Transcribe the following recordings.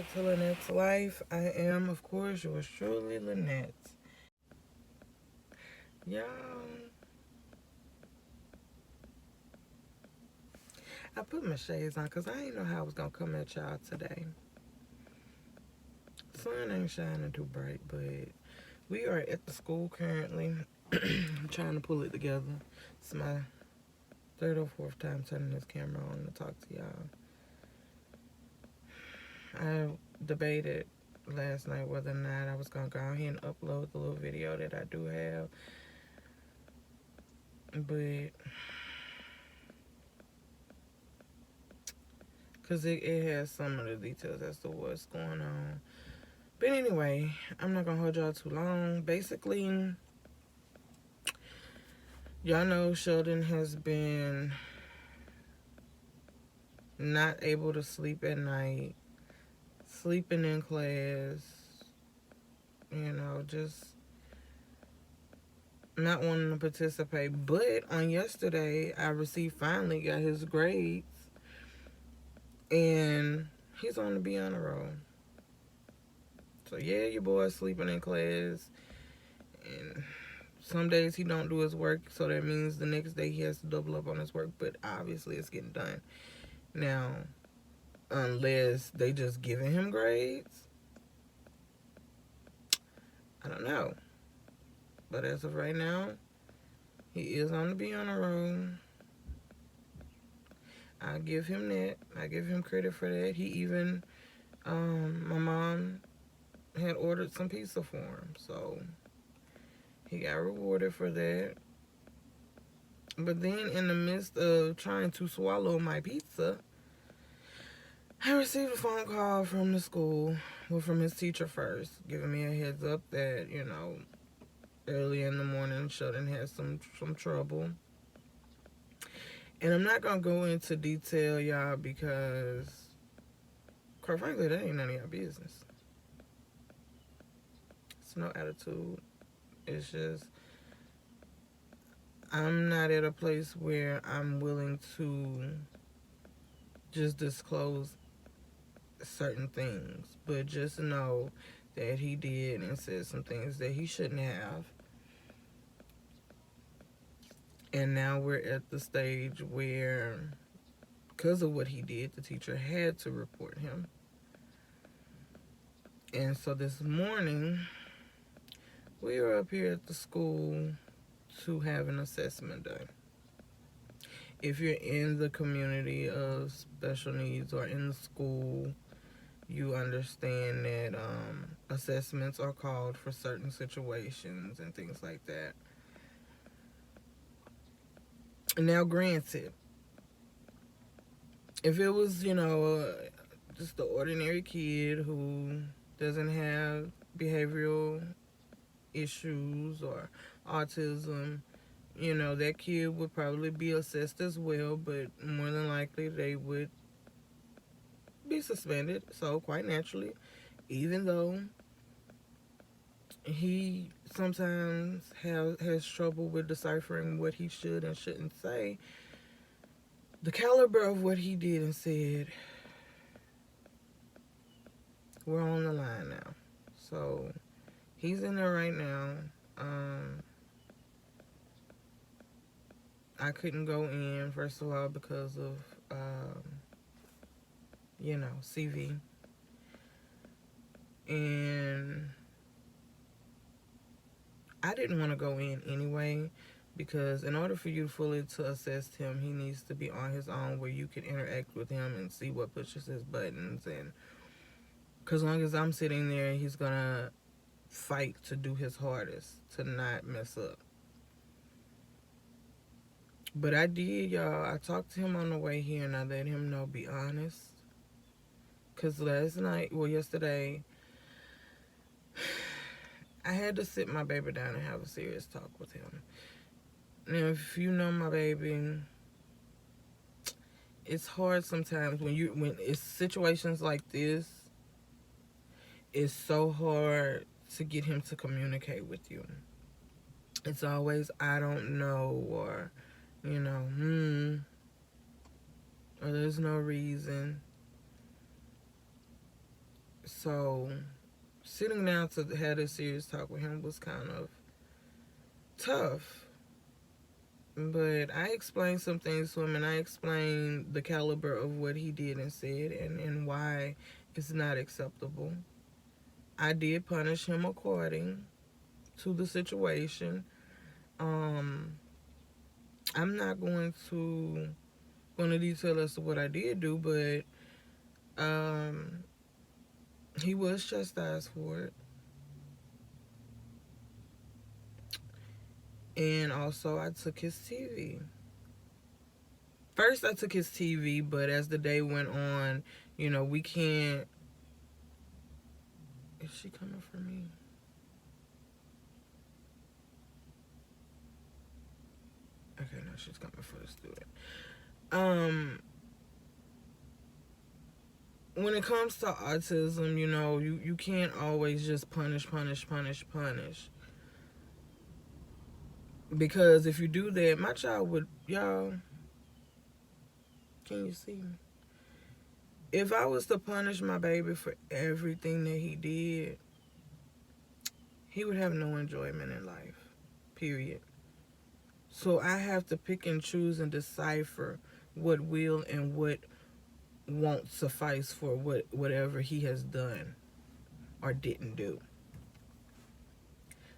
back to Lynette's Life. I am, of course, yours truly, Lynette. Y'all, I put my shades on because I didn't know how I was going to come at y'all today. Sun ain't shining too bright, but we are at the school currently. I'm trying to pull it together. It's my third or fourth time turning this camera on to talk to y'all. I debated last night whether or not I was going to go ahead and upload the little video that I do have. But because it has some of the details as to what's going on. But anyway, I'm not going to hold y'all too long. Basically, y'all know Sheldon has been not able to sleep at night, sleeping in class, just not wanting to participate. But on yesterday, I finally got his grades, and he's on the honor roll. So yeah, your boy's sleeping in class, and some days he don't do his work, so that means the next day he has to double up on his work, but obviously it's getting done. Now, unless they just giving him grades, I don't know. But as of right now, he is on the honor roll. I give him that. I give him credit for that. He even, my mom had ordered some pizza for him, so he got rewarded for that. But then in the midst of trying to swallow my pizza, I received a phone call from the school, from his teacher first, giving me a heads up that, early in the morning, Sheldon had some trouble. And I'm not going to go into detail, y'all, because, quite frankly, that ain't none of your business. It's no attitude. It's just, I'm not at a place where I'm willing to just disclose certain things. But just know that he did and said some things that he shouldn't have. And now we're at the stage where, because of what he did, the teacher had to report him. And so this morning, we were up here at the school to have an assessment done. If you're in the community of special needs or in the school, you understand that assessments are called for certain situations and things like that. Now, granted, if it was, just the ordinary kid who doesn't have behavioral issues or autism, that kid would probably be assessed as well, but more than likely they would be suspended. So quite naturally, even though he sometimes has trouble with deciphering what he should and shouldn't say, the caliber of what he did and said, we're on the line now. So he's in there right now. I couldn't go in, first of all, because of, CV. And I didn't want to go in anyway, because in order for you fully to assess him, he needs to be on his own where you can interact with him and see what pushes his buttons. And because as long as I'm sitting there, he's going to fight to do his hardest to not mess up. But I did, y'all. I talked to him on the way here, and I let him know, be honest. Because yesterday, I had to sit my baby down and have a serious talk with him. Now, if you know my baby, it's hard sometimes when it's situations like this. It's so hard to get him to communicate with you. It's always, I don't know, or, or there's no reason. So sitting down to have this serious talk with him was kind of tough. But I explained some things to him, and I explained the caliber of what he did and said, and why it's not acceptable. I did punish him according to the situation. I'm not going to detail as to what I did do, but he was chastised for it. And also, I took his TV. First, I took his TV, but as the day went on, we can't. Is she coming for me? Okay, no, she's coming for the student. When it comes to autism, you can't always just punish. Because if you do that, my child would, y'all, can you see me? If I was to punish my baby for everything that he did, he would have no enjoyment in life, period. So I have to pick and choose and decipher what will and what won't suffice for whatever he has done or didn't do.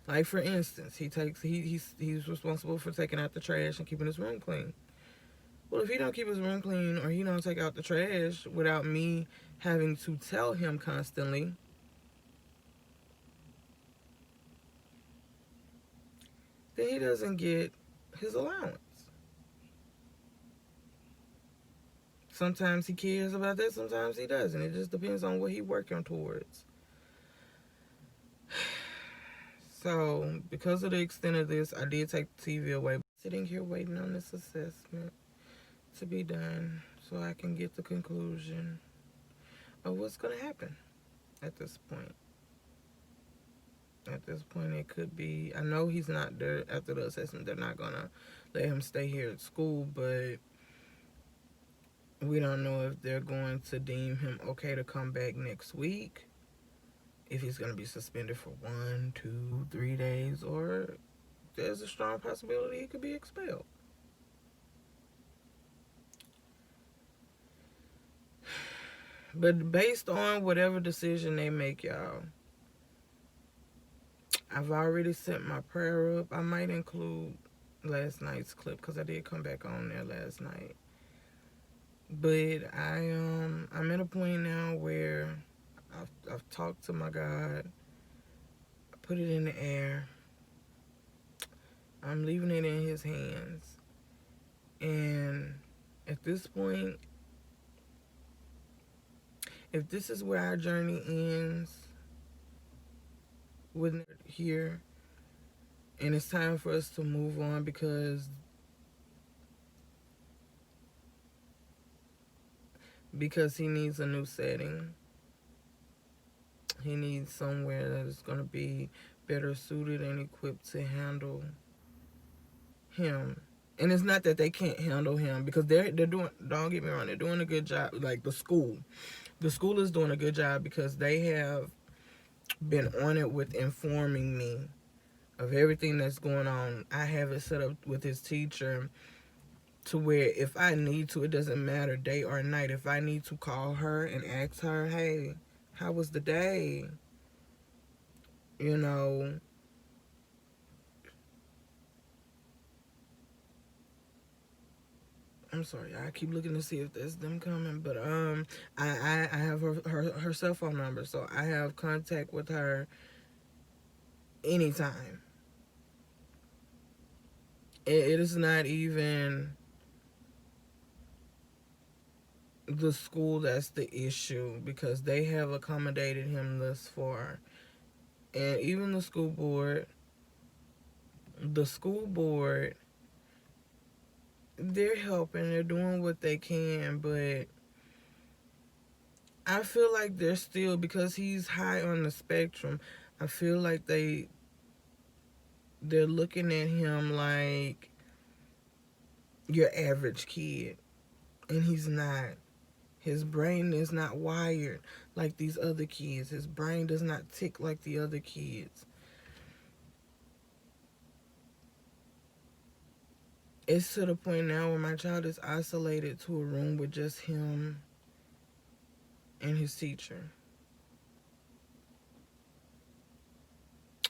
Like, for instance, he's responsible for taking out the trash and keeping his room clean. Well, if he don't keep his room clean or he don't take out the trash without me having to tell him constantly, then he doesn't get his allowance. Sometimes he cares about that, sometimes he doesn't. It just depends on what he's working towards. So, because of the extent of this, I did take the TV away. Sitting here waiting on this assessment to be done so I can get the conclusion of what's going to happen at this point. At this point, it could be, I know he's not there after the assessment. They're not going to let him stay here at school, but we don't know if they're going to deem him okay to come back next week, if he's going to be suspended for 1, 2, 3 days, or there's a strong possibility he could be expelled. But based on whatever decision they make, y'all, I've already set my prayer up. I might include last night's clip because I did come back on there last night. But I'm at a point now where I've talked to my God. I put it in the air. I'm leaving it in his hands. And at this point, if this is where our journey ends with here, and it's time for us to move on because he needs a new setting. He needs somewhere that is going to be better suited and equipped to handle him. And it's not that they can't handle him, because they're doing, don't get me wrong, they're doing a good job. Like the school is doing a good job because they have been on it with informing me of everything that's going on. I have it set up with his teacher to where if I need to, it doesn't matter day or night, if I need to call her and ask her, hey, how was the day? I'm sorry, I keep looking to see if there's them coming, but I have her cell phone number, so I have contact with her anytime. It is not even the school that's the issue, because they have accommodated him thus far. And even the school board, they're helping, they're doing what they can, but I feel like they're still, because he's high on the spectrum, I feel like they're looking at him like your average kid, and he's not. His brain is not wired like these other kids. His brain does not tick like the other kids. It's to the point now where my child is isolated to a room with just him and his teacher.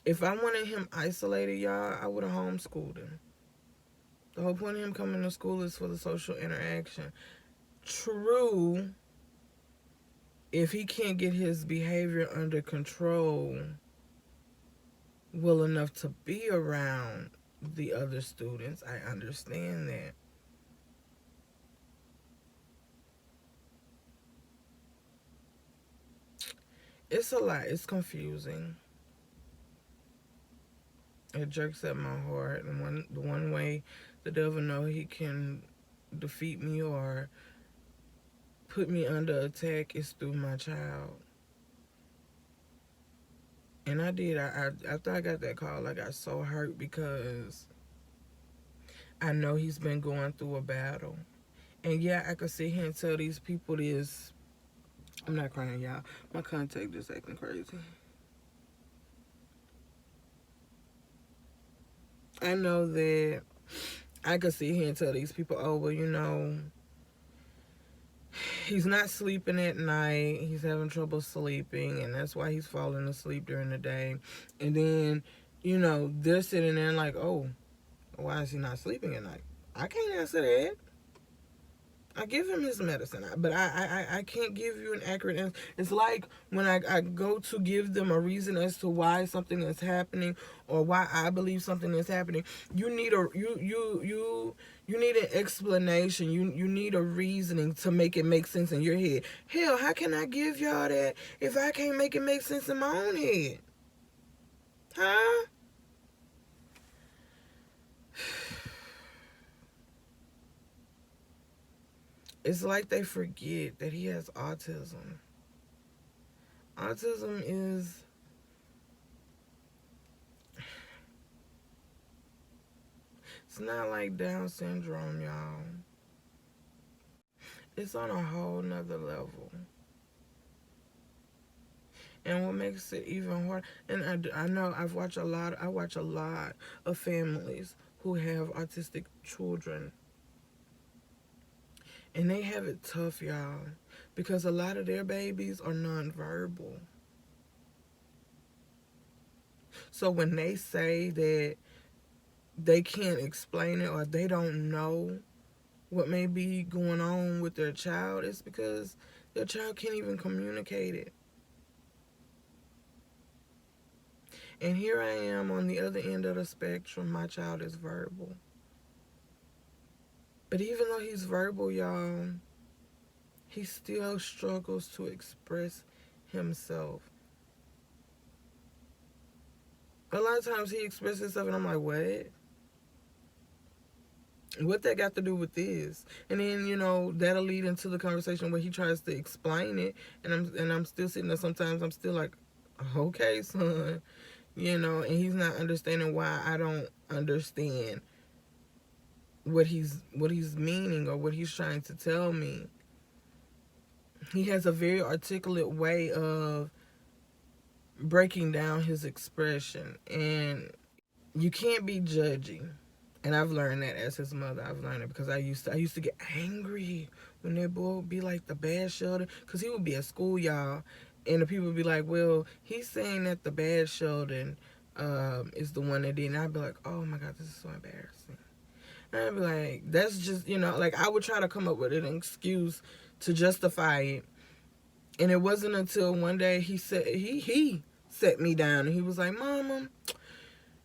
If I wanted him isolated, y'all, I would have homeschooled him. The whole point of him coming to school is for the social interaction. True, if he can't get his behavior under control well enough to be around the other students, I understand that. It's a lot. It's confusing. It jerks at my heart. And the one way the devil know he can defeat me or put me under attack is through my child. And I did. After I got that call, I got so hurt because I know he's been going through a battle. And yeah, I could sit here and tell these people this. I'm not crying, y'all. My contact just acting crazy. I know that I could sit here and tell these people, oh, well, you know, he's not sleeping at night. He's having trouble sleeping, and that's why he's falling asleep during the day. And then, you know, they're sitting there like, oh, why is he not sleeping at night? I can't answer that. I give him his medicine, but I can't give you an accurate answer. It's like when I go to give them a reason as to why something is happening or why I believe something is happening. You need you need an explanation. You need a reasoning to make it make sense in your head. Hell, how can I give y'all that if I can't make it make sense in my own head? Huh? It's like they forget that he has autism. Autism is... It's not like Down syndrome, y'all. It's on a whole nother level. And what makes it even hard, and I know I watch a lot of families who have autistic children. And they have it tough, y'all, because a lot of their babies are nonverbal. So when they say that they can't explain it or they don't know what may be going on with their child, it's because their child can't even communicate it. And here I am on the other end of the spectrum. My child is verbal. But even though he's verbal, y'all, he still struggles to express himself. A lot of times he expresses himself and I'm like, what? What that got to do with this? And then, you know, that'll lead into the conversation where he tries to explain it. And I'm still sitting there sometimes. I'm still like, okay, son. You know, and he's not understanding why I don't understand what he's meaning or what he's trying to tell me. He has a very articulate way of breaking down his expression, and you can't be judgy. And I've learned that as his mother. I've learned it because I used to get angry when that boy would be like the bad Sheldon, because he would be at school, y'all, and the people would be like, well, he's saying that the bad Sheldon is the one that did. And I'd be like, oh my God, this is so embarrassing. And I'd be like, that's just, you know, like I would try to come up with an excuse to justify it. And it wasn't until one day he set me down and he was like, Mama,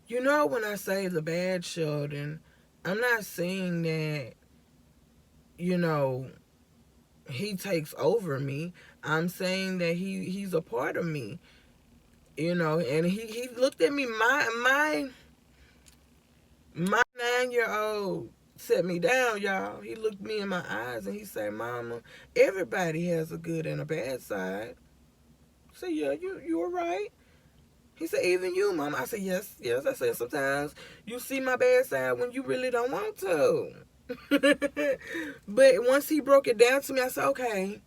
you know, when I say the bad Sheldon, I'm not saying that, you know, he takes over me. I'm saying that he's a part of me, you know. And he looked at me, my 9-year-old set me down, y'all. He looked me in my eyes and he said, Mama, everybody has a good and a bad side. I said, yeah, you were right. He said, even you, Mama. I said, yes. I said, sometimes you see my bad side when you really don't want to. But once he broke it down to me, I said, okay,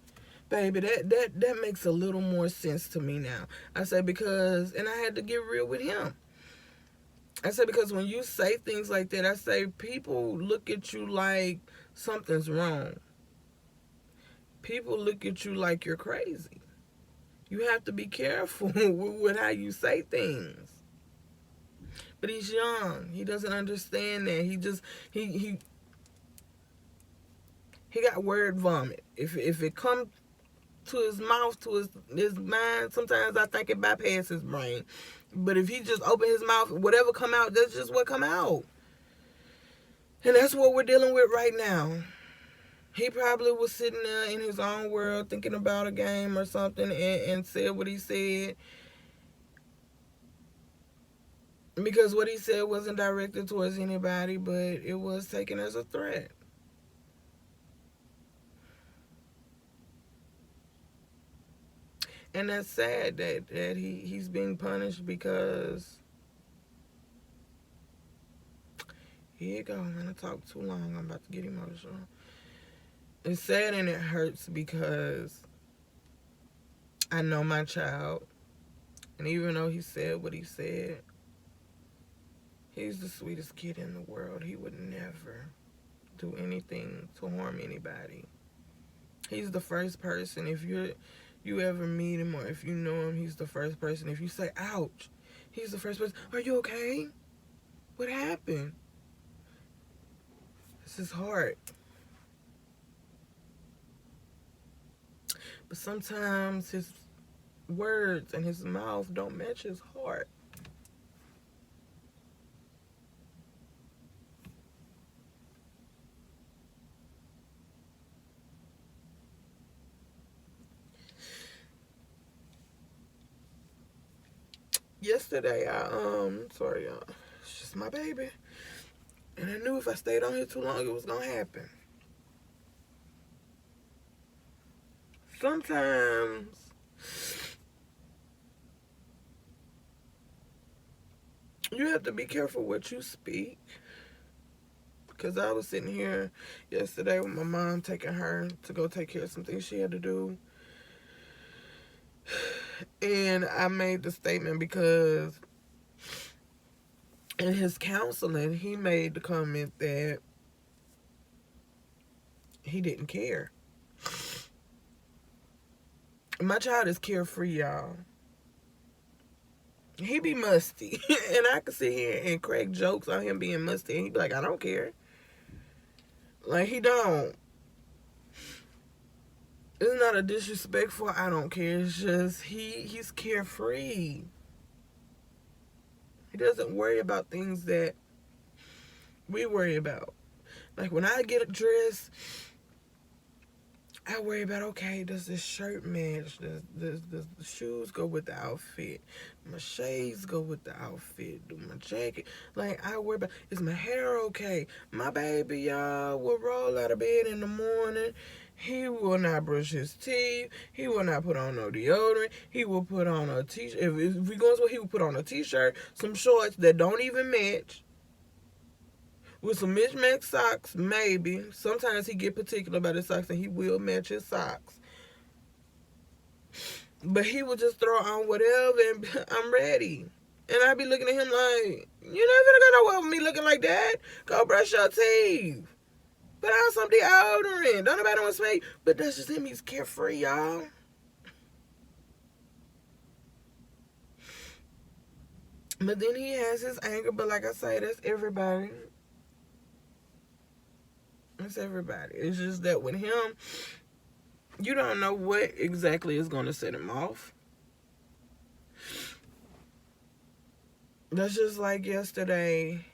Baby, that makes a little more sense to me now. I say because, and I had to get real with him. I say because when you say things like that, I say people look at you like something's wrong. People look at you like you're crazy. You have to be careful with how you say things. But he's young. He doesn't understand that. He got word vomit. If it comes to his mouth, to his mind, sometimes I think it bypasses his brain. But if he just open his mouth, whatever come out, that's just what come out. And that's what we're dealing with right now. He probably was sitting there in his own world thinking about a game or something and said what he said. Because what he said wasn't directed towards anybody, but it was taken as a threat. And that's sad that he's being punished because... Here you go. I'm going to talk too long. I'm about to get emotional. It's sad and it hurts because I know my child. And even though he said what he said, he's the sweetest kid in the world. He would never do anything to harm anybody. He's the first person, if you ever meet him or if you know him, he's the first person. If you say, ouch, he's the first person. Are you okay? What happened? It's his heart. But sometimes his words and his mouth don't match his heart. Yesterday, sorry y'all, it's just my baby. And I knew if I stayed on here too long, it was gonna happen. Sometimes you have to be careful what you speak. Because I was sitting here yesterday with my mom, taking her to go take care of some things she had to do. And I made the statement because in his counseling, he made the comment that he didn't care. My child is carefree, y'all. He be musty. And I could sit here and crack jokes on him being musty. And he be like, I don't care. Like, he don't. It's not a disrespectful I don't care. It's just he's carefree. He doesn't worry about things that we worry about. Like, when I get dressed, I worry about, okay, does this shirt match? Does the shoes go with the outfit? My shades go with the outfit? Do my jacket? Like, I worry about, is my hair okay? My baby, y'all, will roll out of bed in the morning. He will not brush his teeth. He will not put on no deodorant. He will put on a t-shirt. If we go somewhere, he will put on a t-shirt, some shorts that don't even match, with some mismatched socks, maybe. Sometimes he get particular about his socks and he will match his socks. But he will just throw on whatever and I'm ready. And I be looking at him like, you never gonna go with me looking like that. Go brush your teeth. Put on some deodorant. Don't nobody want to smell you. But that's just him. He's carefree, y'all. But then he has his anger. But like I say, that's everybody. It's everybody. It's just that with him, you don't know what exactly is going to set him off. That's just like yesterday.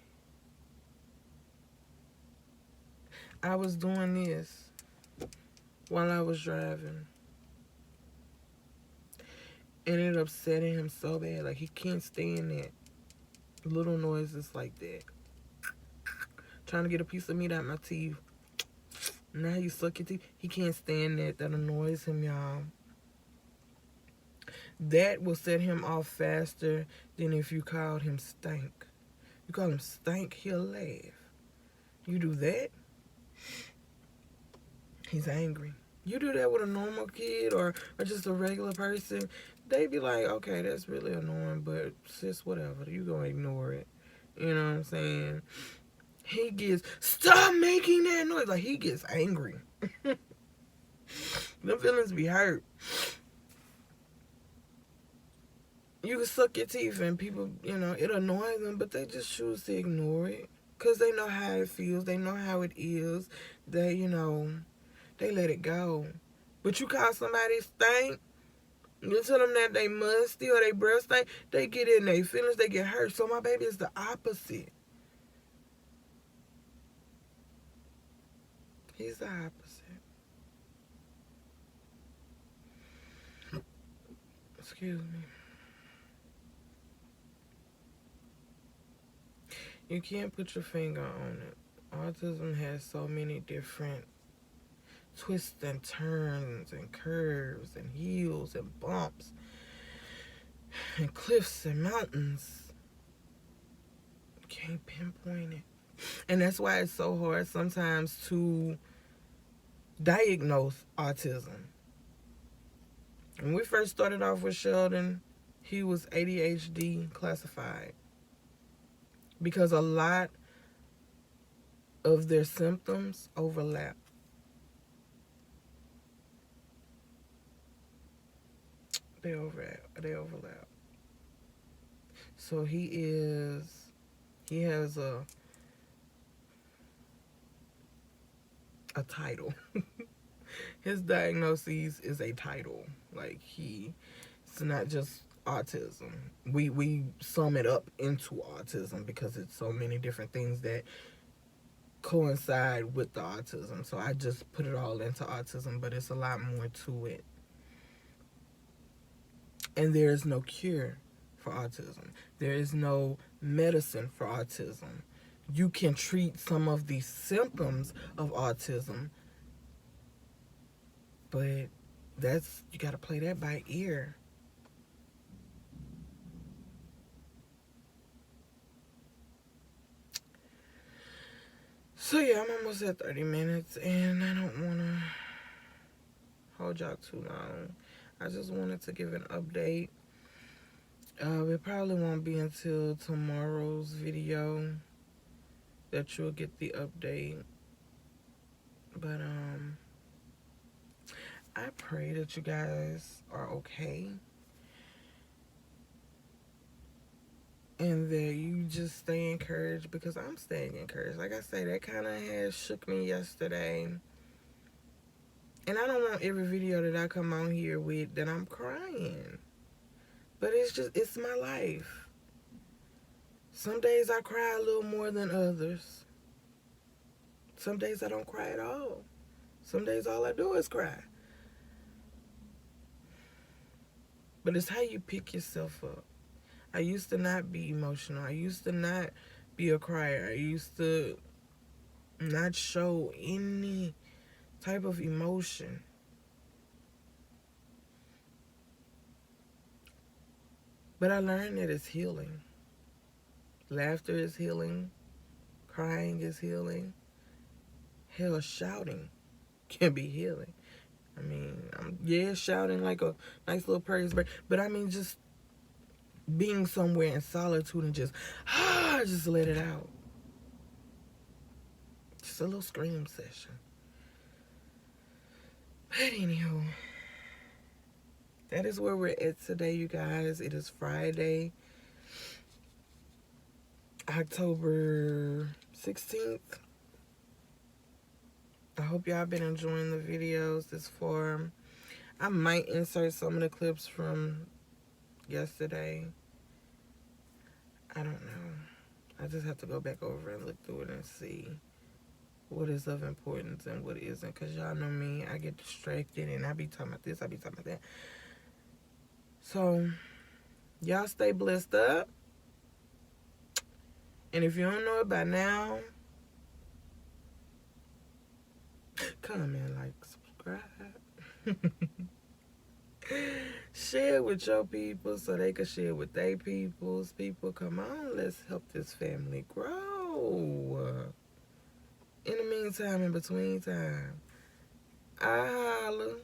I was doing this while I was driving. And it upsetting him so bad. Like, he can't stand that. Little noises like that. Trying to get a piece of meat out my teeth. Now you suck your teeth. He can't stand that. That annoys him, y'all. That will set him off faster than if you called him stank. You call him stank, he'll laugh. You do that, he's angry. You do that with a normal kid or just a regular person, they be like, okay, that's really annoying, but sis, whatever, you gonna ignore it. You know what I'm saying? He gets, stop making that noise. Like, he gets angry. Them feelings be hurt. You can suck your teeth and people, it annoys them, but they just choose to ignore it. Because they know how it feels. They know how it is. They let it go. But you call somebody stink, you tell them that they musty or they breath stink, they get in their feelings, they get hurt. So my baby is the opposite. He's the opposite. Excuse me. You can't put your finger on it. Autism has so many different twists and turns and curves and hills and bumps and cliffs and mountains. You can't pinpoint it. And that's why it's so hard sometimes to diagnose autism. When we first started off with Sheldon, he was ADHD classified because a lot of their symptoms overlap. They overlap. So he has a title. His diagnosis is a title. Like, it's not just autism. We sum it up into autism because it's so many different things that coincide with the autism. So I just put it all into autism, but it's a lot more to it. And there is no cure for autism. There is no medicine for autism. You can treat some of the symptoms of autism, but you got to play that by ear. So yeah, I'm almost at 30 minutes, and I don't want to hold y'all too long. I just wanted to give an update. It probably won't be until tomorrow's video that you'll get the update. But I pray that you guys are okay. And that you just stay encouraged, because I'm staying encouraged. Like I say, that kind of has shook me yesterday. And I don't want every video that I come on here with that I'm crying. But it's my life. Some days I cry a little more than others. Some days I don't cry at all. Some days all I do is cry. But it's how you pick yourself up. I used to not be emotional. I used to not be a crier. I used to not show any type of emotion. But I learned that it's healing. Laughter is healing. Crying is healing. Hell, shouting can be healing. I mean, shouting like a nice little praise break. But I mean, just being somewhere in solitude and just let it out. Just a little scream session. But anywho, that is where we're at today, you guys. It is Friday, October 16th. I hope y'all been enjoying the videos this far. I might insert some of the clips from yesterday. I don't know. I just have to go back over and look through it and see what is of importance and what isn't. Because y'all know me, I get distracted and I be talking about this, I be talking about that. So, y'all stay blessed up. And if you don't know it by now, comment, like, subscribe. Share with your people so they can share with their peoples. People, come on, let's help this family grow. In the meantime, in between time, I holla.